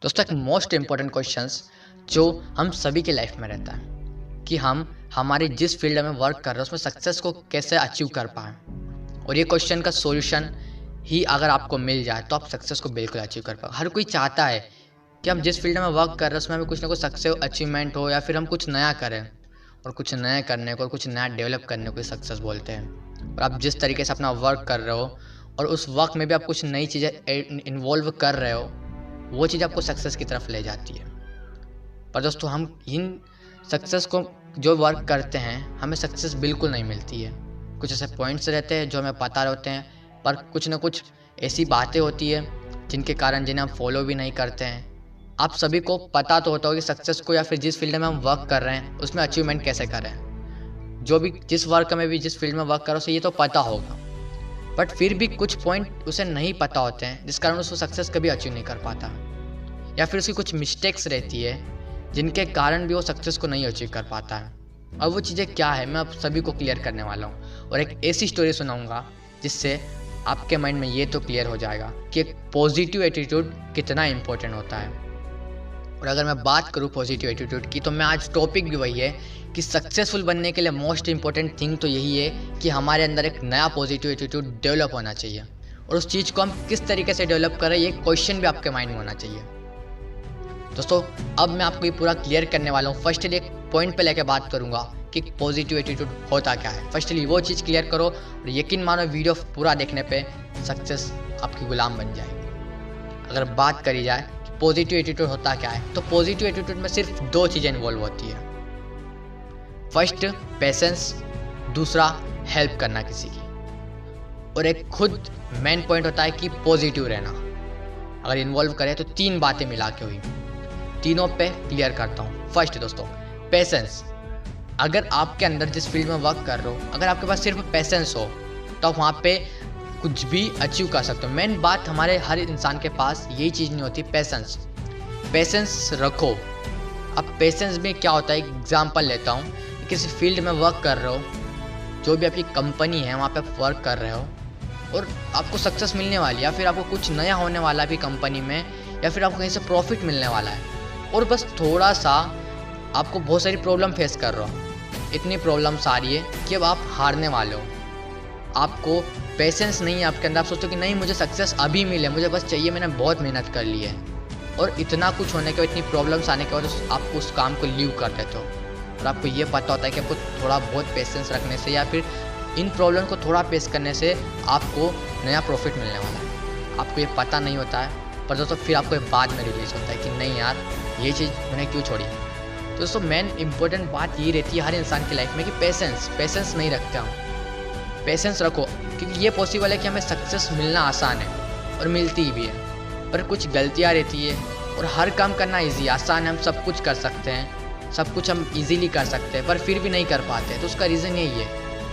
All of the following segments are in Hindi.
दोस्तों, एक मोस्ट इम्पॉर्टेंट क्वेश्चंस जो हम सभी के लाइफ में रहता है कि हम हमारी जिस फील्ड में वर्क कर रहे हैं उसमें सक्सेस को कैसे अचीव कर पाएँ। और ये क्वेश्चन का सॉल्यूशन ही अगर आपको मिल जाए तो आप सक्सेस को बिल्कुल अचीव कर पाओ। हर कोई चाहता है कि हम जिस फील्ड में वर्क कर रहे हैं उसमें हमें कुछ ना कुछ सक्सेस अचीवमेंट हो या फिर हम कुछ नया करें। और कुछ नया करने को और कुछ नया डेवलप करने को सक्सेस बोलते हैं। और आप जिस तरीके से अपना वर्क कर रहे हो और उस वर्क में भी आप कुछ नई चीज़ें इन्वॉल्व कर रहे हो, वो चीज़ आपको सक्सेस की तरफ ले जाती है। पर दोस्तों, हम इन सक्सेस को जो वर्क करते हैं हमें सक्सेस बिल्कुल नहीं मिलती है। कुछ ऐसे पॉइंट्स रहते हैं जो हमें पता होते हैं, पर कुछ ना कुछ ऐसी बातें होती है जिनके कारण जिन्हें हम फॉलो भी नहीं करते हैं। आप सभी को पता तो होता होगा कि सक्सेस को या फिर जिस फील्ड में हम वर्क कर रहे हैं उसमें अचीवमेंट कैसे करें। जो भी जिस वर्क में भी जिस फील्ड में वर्क करो उसे ये तो पता होगा, बट फिर भी कुछ पॉइंट उसे नहीं पता होते हैं जिस कारण उसको सक्सेस कभी अचीव नहीं कर पाता, या फिर उसकी कुछ मिस्टेक्स रहती है जिनके कारण भी वो सक्सेस को नहीं अचीव कर पाता है। और वो चीज़ें क्या है मैं आप सभी को क्लियर करने वाला हूँ और एक ऐसी स्टोरी सुनाऊंगा जिससे आपके माइंड में ये तो क्लियर हो जाएगा कि एक पॉजिटिव एटीट्यूड कितना इम्पोर्टेंट होता है। और अगर मैं बात करूँ पॉजिटिव एटीट्यूड की, तो मैं आज टॉपिक भी वही है कि सक्सेसफुल बनने के लिए मोस्ट इंपॉर्टेंट थिंग तो यही है कि हमारे अंदर एक नया पॉजिटिव एटीट्यूड डेवलप होना चाहिए। और उस चीज़ को हम किस तरीके से डेवलप करें ये क्वेश्चन भी आपके माइंड में होना चाहिए। दोस्तों, अब मैं आपको ये पूरा क्लियर करने वाला हूँ। फर्स्टली एक पॉइंट पे लेके बात करूँगा कि पॉजिटिव एटीट्यूड होता क्या है। फर्स्टली वो चीज़ क्लियर करो और यकीन मानो वीडियो पूरा देखने पे सक्सेस आपकी गुलाम बन जाएगी। अगर बात करी जाए कि पॉजिटिव एटीट्यूड होता क्या है, तो पॉजिटिव एटीट्यूड में सिर्फ दो चीज़ें इन्वॉल्व होती है। फर्स्ट पेशेंस, दूसरा हेल्प करना किसी की। और एक खुद मेन पॉइंट होता है कि पॉजिटिव रहना। अगर इन्वॉल्व करें तो तीन बातें मिला के हुई, तीनों पे क्लियर करता हूँ। फर्स्ट दोस्तों, पेशेंस। अगर आपके अंदर जिस फील्ड में वर्क कर रहे हो, अगर आपके पास सिर्फ पेशेंस हो तो आप वहाँ पे कुछ भी अचीव कर सकते हो। मेन बात हमारे हर इंसान के पास यही चीज़ नहीं होती, पेशेंस। पेशेंस रखो। अब पेशेंस में क्या होता है, एग्जाम्पल लेता हूँ। किसी फील्ड में वर्क कर रहे हो, जो भी आपकी कंपनी है वहाँ पे आप वर्क कर रहे हो और आपको सक्सेस मिलने वाली है, या फिर आपको कुछ नया होने वाला है भी कंपनी में, या फिर आपको कहीं से प्रॉफिट मिलने वाला है, और बस थोड़ा सा आपको बहुत सारी प्रॉब्लम फेस कर रहे हो। इतनी प्रॉब्लम्स आ रही है कि अब आप हारने वाले हो। आपको पेशेंस नहीं है आपके अंदर। आप सोचते हो कि नहीं, मुझे सक्सेस अभी मिले, मुझे बस चाहिए, मैंने बहुत मेहनत कर ली है। और इतना कुछ होने के बाद, इतनी प्रॉब्लम्स आने के बाद आप उस काम को लीव कर देते हो। और आपको ये पता होता है कि आपको थोड़ा बहुत पेशेंस रखने से या फिर इन प्रॉब्लम को थोड़ा फेस करने से आपको नया प्रॉफिट मिलने वाला है। आपको ये पता नहीं होता है, पर दोस्तों फिर आपको बाद में रियलाइज होता है कि नहीं यार, ये चीज़ मैंने क्यों छोड़ी। तो दोस्तों, मेन इंपॉर्टेंट बात ये रहती है हर इंसान की लाइफ में कि पेशेंस नहीं रखते हम। पेशेंस रखो, क्योंकि ये पॉसिबल है कि हमें सक्सेस मिलना आसान है और मिलती भी है, पर कुछ गलतियाँ रहती है। और हर काम करना ईजी आसान है, हम सब कुछ कर सकते हैं, सब कुछ हम ईजीली कर सकते हैं, पर फिर भी नहीं कर पाते। तो उसका रीज़न यही है,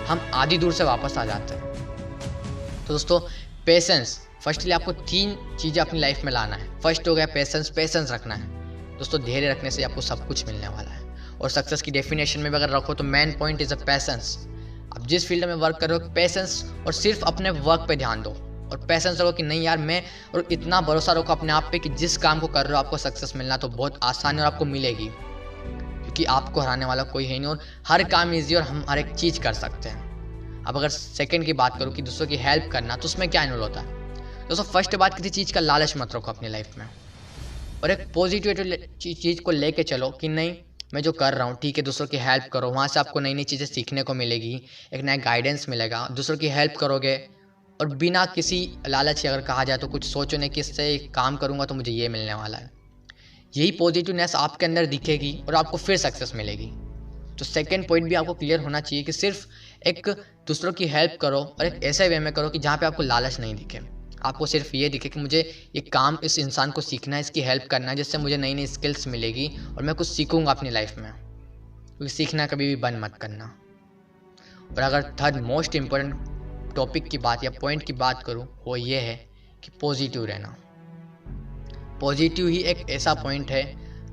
हम आधी दूर से वापस आ जाते हैं। तो दोस्तों, पेशेंस फर्स्टली आपको तीन चीज़ें अपनी लाइफ में लाना है। फर्स्ट हो गया पेशेंस रखना है। दोस्तों, धैर्य रखने से आपको सब कुछ मिलने वाला है। और सक्सेस की डेफिनेशन में भी अगर रखो तो main point is a patience. आप जिस फील्ड में वर्क कर रहे हो, पेशेंस और सिर्फ अपने वर्क पे ध्यान दो और पेशेंस रखो कि नहीं यार मैं, और इतना भरोसा रखो अपने आप पे कि जिस काम को कर रहे हो आपको सक्सेस मिलना तो बहुत आसान है और आपको मिलेगी, क्योंकि आपको हराने वाला कोई है नहीं और हर काम ईजी और हम हर एक चीज़ कर सकते हैं। अब अगर सेकंड की बात करूँ कि दूसरों की हेल्प करना, तो उसमें क्या इन्वॉल्व होता है। दोस्तों, फर्स्ट बात, किसी चीज़ का लालच मत रखो अपनी लाइफ में और एक पॉजिटिव चीज़ को लेके चलो कि नहीं, मैं जो कर रहा हूँ ठीक है। दूसरों की हेल्प करो, वहाँ से आपको नई नई चीज़ें सीखने को मिलेगी, एक नया गाइडेंस मिलेगा। दूसरों की हेल्प करोगे और बिना किसी लालच के, अगर कहा जाए तो कुछ सोचो नहीं कि इससे काम करूँगा तो मुझे ये मिलने वाला है। यही पॉजिटिवनेस आपके अंदर दिखेगी और आपको फिर सक्सेस मिलेगी। तो सेकंड पॉइंट भी आपको क्लियर होना चाहिए कि सिर्फ एक दूसरों की हेल्प करो और एक ऐसे वे में करो कि जहाँ पे आपको लालच नहीं दिखे। आपको सिर्फ ये दिखे कि मुझे ये काम इस इंसान को सीखना है, इसकी हेल्प करना है, जिससे मुझे नई नई स्किल्स मिलेगी और मैं कुछ सीखूंगा अपनी लाइफ में। क्योंकि सीखना कभी भी बंद मत करना। और अगर थर्ड मोस्ट इम्पोर्टेंट टॉपिक की बात या पॉइंट की बात करूँ, वो ये है कि पॉजिटिव रहना। पॉजिटिव ही एक ऐसा पॉइंट है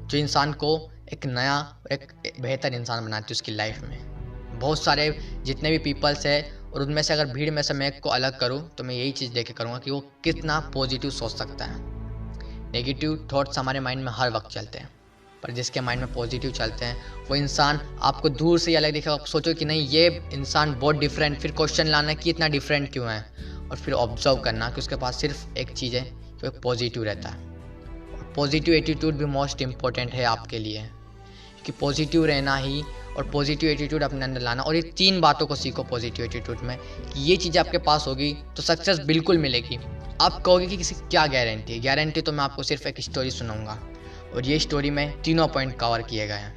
जो इंसान को एक नया, एक बेहतर इंसान बनाती है उसकी लाइफ में। बहुत सारे जितने भी पीपल्स है, और उनमें से अगर भीड़ में से मैं एक को अलग करूं तो मैं यही चीज़ देख के करूँगा कि वो कितना पॉजिटिव सोच सकता है। नेगेटिव थॉट्स हमारे माइंड में हर वक्त चलते हैं, पर जिसके माइंड में पॉजिटिव चलते हैं वो इंसान आपको दूर से ही अलग दिखेगा। आप सोचो कि नहीं ये इंसान बहुत डिफरेंट, फिर क्वेश्चन लाना कि इतना डिफरेंट क्यों है, और फिर ऑब्जर्व करना कि उसके पास सिर्फ एक चीज़ है जो एक पॉजिटिव रहता है। और पॉजिटिव एटीट्यूड भी मोस्ट इम्पॉर्टेंट है आपके लिए, कि पॉजिटिव रहना ही और पॉजिटिव एटीट्यूड अपने अंदर लाना। और ये 3 बातों को सीखो पॉजिटिव एटीट्यूड में, कि ये चीज़ें आपके पास होगी तो सक्सेस बिल्कुल मिलेगी। आप कहोगे कि किसी क्या गारंटी है, गारंटी तो मैं आपको सिर्फ एक स्टोरी सुनाऊंगा, और ये स्टोरी में तीनों पॉइंट कवर किए गए हैं।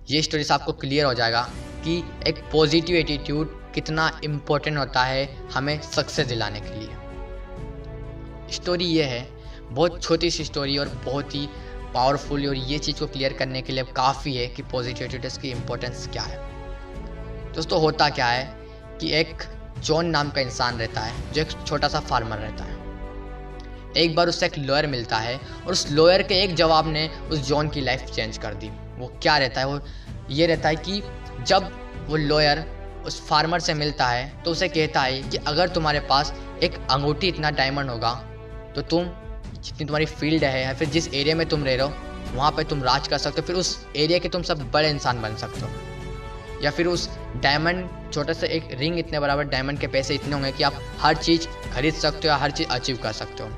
ये स्टोरी से आपको क्लियर हो जाएगा कि एक पॉजिटिव एटीट्यूड कितना इम्पोर्टेंट होता है हमें सक्सेस दिलाने के लिए। स्टोरी ये है, बहुत छोटी सी स्टोरी और बहुत ही पावरफुल, और ये चीज़ को क्लियर करने के लिए काफ़ी है कि पॉजिटिव एटीट्यूड की इम्पोर्टेंस क्या है। दोस्तों होता क्या है कि एक जॉन नाम का इंसान रहता है जो एक छोटा सा फार्मर रहता है। एक बार उससे एक लॉयर मिलता है, और उस लॉयर के एक जवाब ने उस जॉन की लाइफ चेंज कर दी। वो क्या रहता है, वो ये रहता है कि जब वो लॉयर उस फार्मर से मिलता है तो उसे कहता है कि अगर तुम्हारे पास एक अंगूठी इतना डायमंड होगा तो तुम जितनी तुम्हारी फील्ड है या फिर जिस एरिया में तुम रह रहे हो वहाँ पे तुम राज कर सकते हो, फिर उस एरिया के तुम सब बड़े इंसान बन सकते हो। या फिर उस डायमंड छोटे से एक रिंग इतने बराबर डायमंड के पैसे इतने होंगे कि आप हर चीज़ खरीद सकते हो या हर चीज़ अचीव कर सकते हो।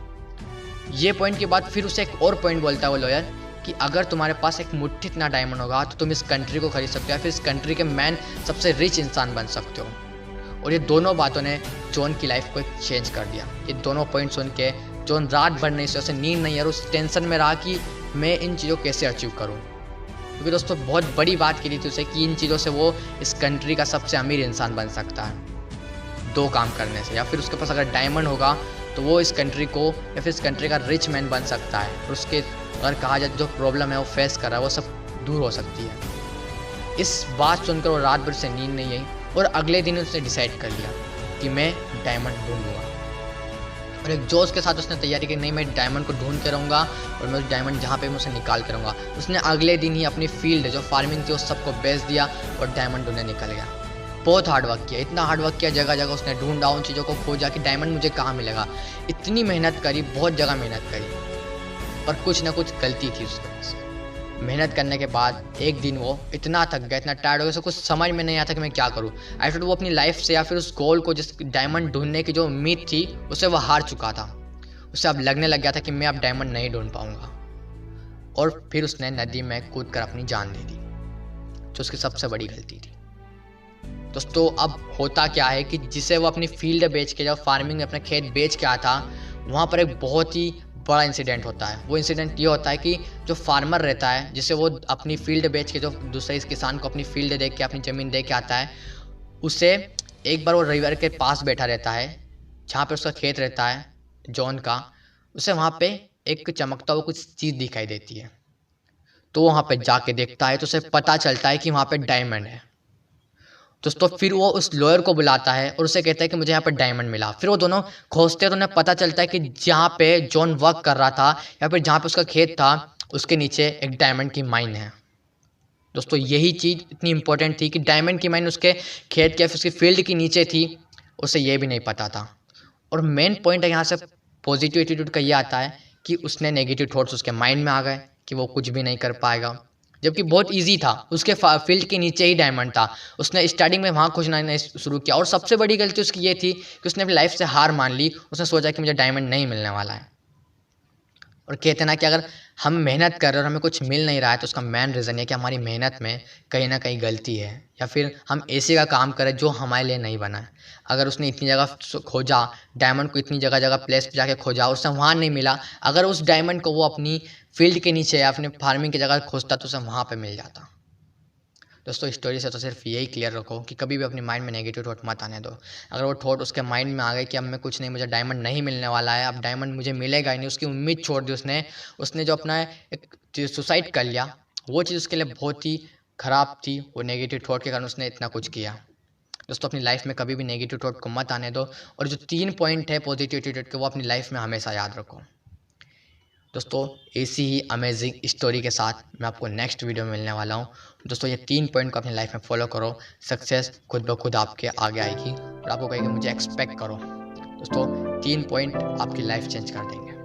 ये पॉइंट के बाद फिर उसे एक और पॉइंट बोलता है वो लॉयर कि अगर तुम्हारे पास एक मुट्ठी इतना डायमंड होगा तो तुम इस कंट्री को खरीद सकते हो या फिर इस कंट्री के मैन सबसे रिच इंसान बन सकते हो। और ये दोनों बातों ने जॉन की लाइफ को चेंज कर दिया। ये दोनों पॉइंट सुन के जॉन रात भर नहीं सोया, उसे नींद नहीं, और उस टेंशन में रहा कि मैं इन चीज़ों को कैसे अचीव करूँ। क्योंकि दोस्तों बहुत बड़ी बात की थी उसे कि इन चीज़ों से वो इस कंट्री का सबसे अमीर इंसान बन सकता है 2 काम करने से। या फिर उसके पास अगर डायमंड होगा तो वो इस कंट्री को या फिर इस कंट्री का रिच मैन बन सकता है, और उसके अगर कहा जाए जो प्रॉब्लम है वो फेस कर रहा है वो सब दूर हो सकती है। इस बात सुनकर वो रात भर से नींद नहीं आई, और अगले दिन उसने डिसाइड कर लिया कि मैं डायमंड ढूंढूंगा। और एक जोश के साथ उसने तैयारी की, नहीं मैं डायमंड को ढूंढ के रहूँगा और मैं उस डायमंड जहाँ पे मैं उसे निकाल के रहूँगा। उसने अगले दिन ही अपनी फील्ड जो फार्मिंग थी उस सबको बेच दिया और डायमंड ढूंढने निकल गया। बहुत हार्ड वर्क किया, इतना हार्ड वर्क किया, जगह जगह उसने ढूंढा, उन चीज़ों को खोजा कि डायमंड मुझे कहाँ मिलेगा। इतनी मेहनत करी, बहुत जगह मेहनत करी, पर कुछ ना कुछ गलती थी उसके पास। मेहनत करने के बाद एक दिन वो इतना थक गया, इतना टायर्ड हो गया, उसे कुछ समझ में नहीं आता कि मैं क्या करूँ। आई थिंक वो अपनी लाइफ से या फिर उस गोल को, जिस डायमंड ढूंढने की जो उम्मीद थी, उससे वो हार चुका था। उसे अब लगने लग गया था कि मैं अब डायमंड नहीं ढूंढ पाऊंगा, और फिर उसने नदी में कूद कर अपनी जान दे दी, जो उसकी सबसे बड़ी गलती थी। दोस्तों अब होता क्या है कि जिसे वो अपनी फील्ड बेच के, जब फार्मिंग में अपना खेत बेच के आया था, वहाँ पर एक बहुत ही बड़ा इंसिडेंट होता है। वो इंसिडेंट ये होता है कि जो फार्मर रहता है, जिसे वो अपनी फील्ड बेच के, जो दूसरे किसान को अपनी फील्ड दे के, अपनी ज़मीन दे के आता है, उसे एक बार वो रिवर के पास बैठा रहता है जहाँ पे उसका खेत रहता है जॉन का। उसे वहाँ पे एक चमकता हुआ कुछ चीज़ दिखाई देती है, तो वहाँ पे जाके देखता है तो उसे पता चलता है कि वहाँ पे डायमंड है। दोस्तों फिर वो उस लॉयर को बुलाता है और उसे कहता है कि मुझे यहाँ पर डायमंड मिला। फिर वो दोनों खोजते हैं तो उन्हें पता चलता है कि जहाँ पे जॉन वर्क कर रहा था या फिर जहाँ पे उसका खेत था, उसके नीचे एक डायमंड की माइन है। दोस्तों यही चीज़ इतनी इंपॉर्टेंट थी कि डायमंड की माइन उसके खेत के, उसकी फील्ड के नीचे थी, उसे ये भी नहीं पता था। और मेन पॉइंट है यहाँ से पॉजिटिव एटीट्यूड का ये आता है कि उसने नेगेटिव थॉट्स उसके माइंड में आ गए कि वो कुछ भी नहीं कर पाएगा, जबकि बहुत इजी था, उसके फील्ड के नीचे ही डायमंड था। उसने स्टार्टिंग में वहाँ खोजना नहीं शुरू किया, और सबसे बड़ी गलती उसकी ये थी कि उसने अपनी लाइफ से हार मान ली। उसने सोचा कि मुझे डायमंड नहीं मिलने वाला है। और कहते ना कि अगर हम मेहनत कर रहे हैं और हमें कुछ मिल नहीं रहा है तो उसका मेन रीज़न है कि हमारी मेहनत में कहीं ना कहीं गलती है, या फिर हम ऐसे का काम करें जो हमारे लिए नहीं बना है। अगर उसने इतनी जगह खोजा डायमंड को, इतनी जगह जगह प्लेस पे जाके खोजा, उससे वहाँ नहीं मिला, अगर उस डायमंड को वो अपनी फील्ड के नीचे या अपने फार्मिंग की जगह खोजता तो उसे वहाँ पे मिल जाता। दोस्तों स्टोरी से तो सिर्फ यही क्लियर रखो कि कभी भी अपनी माइंड में नेगेटिव थॉट मत आने दो। अगर वो थॉट उसके माइंड में आ गए कि अब मैं कुछ नहीं, मुझे डायमंड नहीं मिलने वाला है, अब डायमंड मुझे मिलेगा ही नहीं, उसकी उम्मीद छोड़ दी उसने जो अपना एक सुसाइड कर लिया, वो चीज़ उसके लिए बहुत ही ख़राब थी। वो नेगेटिव थॉट के कारण उसने इतना कुछ किया। दोस्तों अपनी लाइफ में कभी भी नेगेटिव थॉट को मत आने दो, और जो 3 पॉइंट है पॉजिटिव एटीट्यूड के, वो अपनी लाइफ में हमेशा याद रखो। दोस्तों ऐसी ही अमेजिंग स्टोरी के साथ मैं आपको नेक्स्ट वीडियो में मिलने वाला हूँ। दोस्तों ये 3 पॉइंट को अपनी लाइफ में फॉलो करो, सक्सेस खुद ब खुद आपके आगे आएगी, और आपको कहेगी मुझे एक्सपेक्ट करो। दोस्तों 3 पॉइंट आपकी लाइफ चेंज कर देंगे।